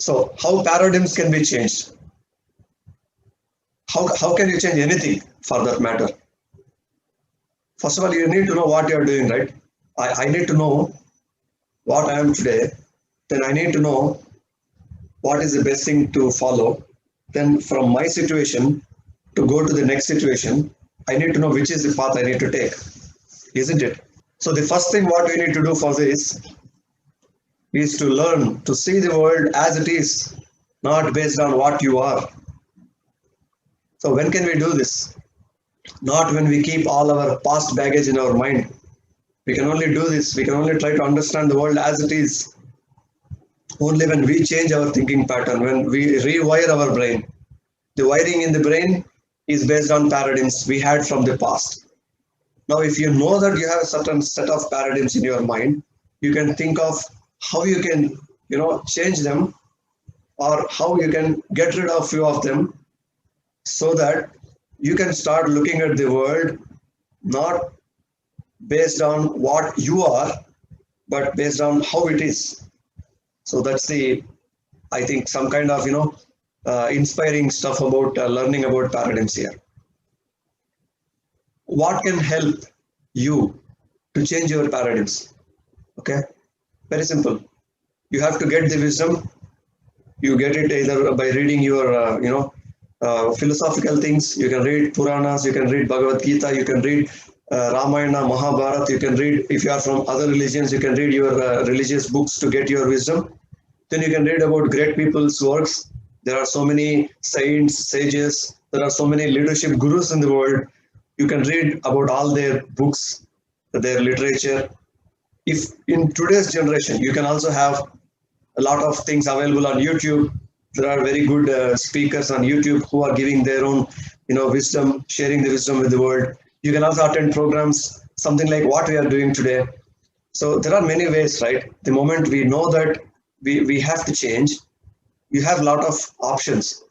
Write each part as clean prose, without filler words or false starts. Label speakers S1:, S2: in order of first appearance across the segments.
S1: So how paradigms can be changed? How can you change anything for that matter? First of all, you need to know what you are doing, right? I need to know what I am today. Then I need to know what is the best thing to follow. Then from my situation to go to the next situation, I need to know which is the path I need to take, isn't it? So the first thing what we need to do for this is to learn to see the world as it is, not based on what you are. So when can we do this? Not when we keep all our past baggage in our mind. We can only do this, we can only try to understand the world as it is only when we change our thinking pattern, when we rewire our brain. The wiring in the brain is based on paradigms we had from the past. Now, if you know that you have a certain set of paradigms in your mind, you can think of how you can, change them, or how you can get rid of few of them, so that you can start looking at the world not based on what you are, but based on how it is. So that's I think, some kind of, inspiring stuff about learning about paradigms here. What can help you to change your paradigms? Okay, very simple. You have to get the wisdom. You get it either by reading your, philosophical things. You can read Puranas, you can read Bhagavad Gita, you can read Ramayana, Mahabharata, you can read, if you are from other religions, you can read your religious books to get your wisdom. Then you can read about great people's works. There are so many saints, sages, there are so many leadership gurus in the world. You can read about all their books, their literature. If in today's generation, you can also have a lot of things available on YouTube. There are very good speakers on YouTube who are giving their own, wisdom, sharing the wisdom with the world. You can also attend programs, something like what we are doing today. So there are many ways, right? The moment we know that we have to change, you have a lot of options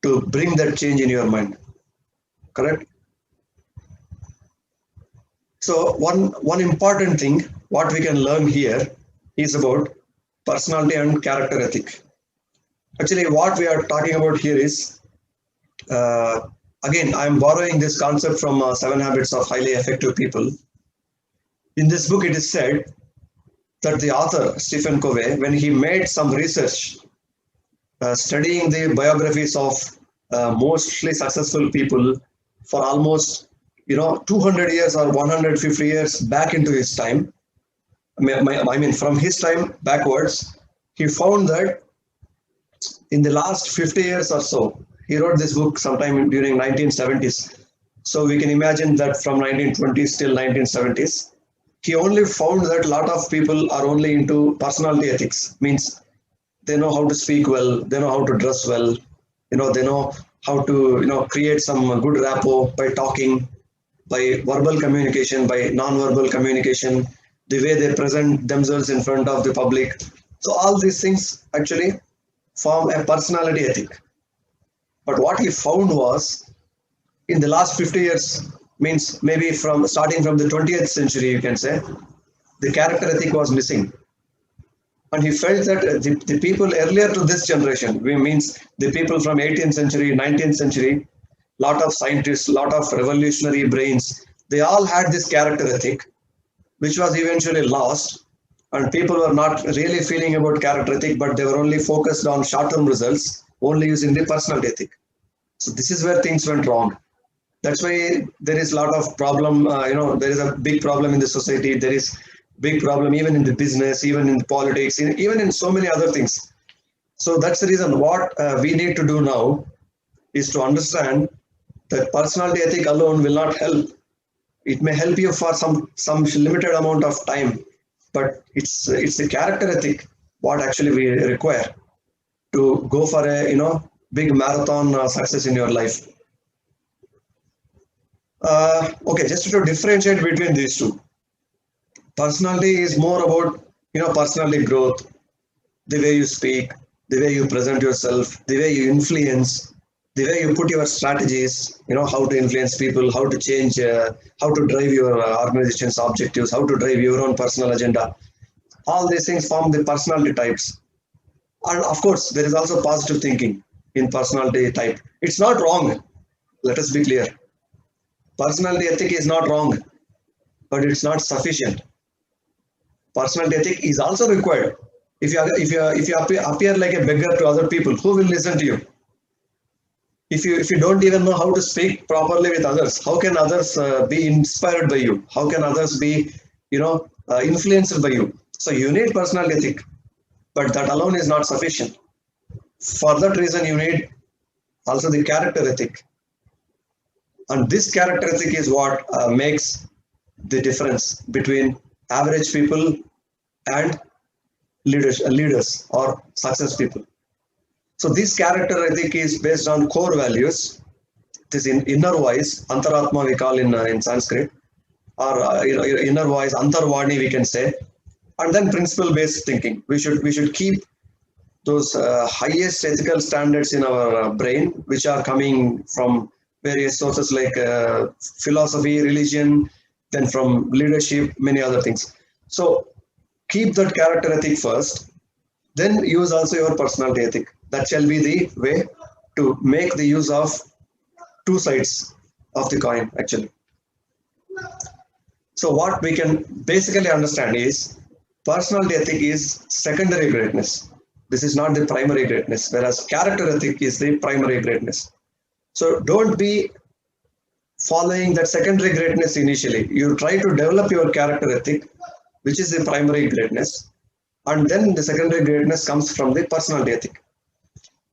S1: to bring that change in your mind. Correct? So one important thing, what we can learn here is about personality and character ethic. Actually, what we are talking about here is, again, I'm borrowing this concept from 7 Habits of Highly Effective People. In this book, it is said that the author, Stephen Covey, when he made some research studying the biographies of mostly successful people for almost 200 years or 150 years back into his time, I mean from his time backwards, he found that in the last 50 years or so, he wrote this book sometime during 1970s. So we can imagine that from 1920s till 1970s, he only found that a lot of people are only into personality ethics, means they know how to speak well, they know how to dress well, they know how to create some good rapport by talking, by verbal communication, by non-verbal communication, the way they present themselves in front of the public. So all these things actually form a personality ethic. But what he found was, in the last 50 years, means maybe starting from the 20th century, you can say, the character ethic was missing. And he felt that the people earlier to this generation, means the people from 18th century, 19th century, lot of scientists, lot of revolutionary brains, they all had this character ethic, which was eventually lost. And people were not really feeling about character ethic, but they were only focused on short-term results, only using the personality ethic. So this is where things went wrong. That's why there is a lot of problem, there is a big problem in the society. There is big problem even in the business, even in politics, even in so many other things. So that's the reason what we need to do now is to understand that personality ethic alone will not help. It may help you for some limited amount of time, but it's the character ethic what actually we require to go for a big marathon success in your life. Okay, just to differentiate between these two, personality is more about personality growth, the way you speak, the way you present yourself, the way you influence, the way you put your strategies, how to influence people, how to change, how to drive your organization's objectives, how to drive your own personal agenda. All these things form the personality types. And of course, there is also positive thinking in personality type. It's not wrong. Let us be clear. Personality ethic is not wrong, but it's not sufficient. Personality ethic is also required. If you appear like a beggar to other people, who will listen to you? If you don't even know how to speak properly with others, how can others be inspired by you? How can others be, influenced by you? So you need personality ethic, but that alone is not sufficient. For that reason, you need also the character ethic, and this character ethic is what makes the difference between average people and leaders or success people. So this character ethic is based on core values. This inner voice, antaratma we call in Sanskrit, or inner voice, antarvani we can say, and then principle based thinking. We should keep those highest ethical standards in our brain, which are coming from various sources like philosophy, religion, then from leadership, many other things. So keep that character ethic first, then use also your personality ethic. That shall be the way to make the use of two sides of the coin, actually. So what we can basically understand is personality ethic is secondary greatness. This is not the primary greatness, whereas character ethic is the primary greatness. So don't be following that secondary greatness initially. You try to develop your character ethic, which is the primary greatness, and then the secondary greatness comes from the personality ethic.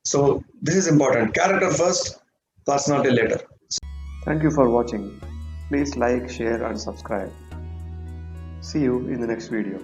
S1: So this is important. Character first, personality later.
S2: Thank you for watching. Please like, share and subscribe. See you in the next video.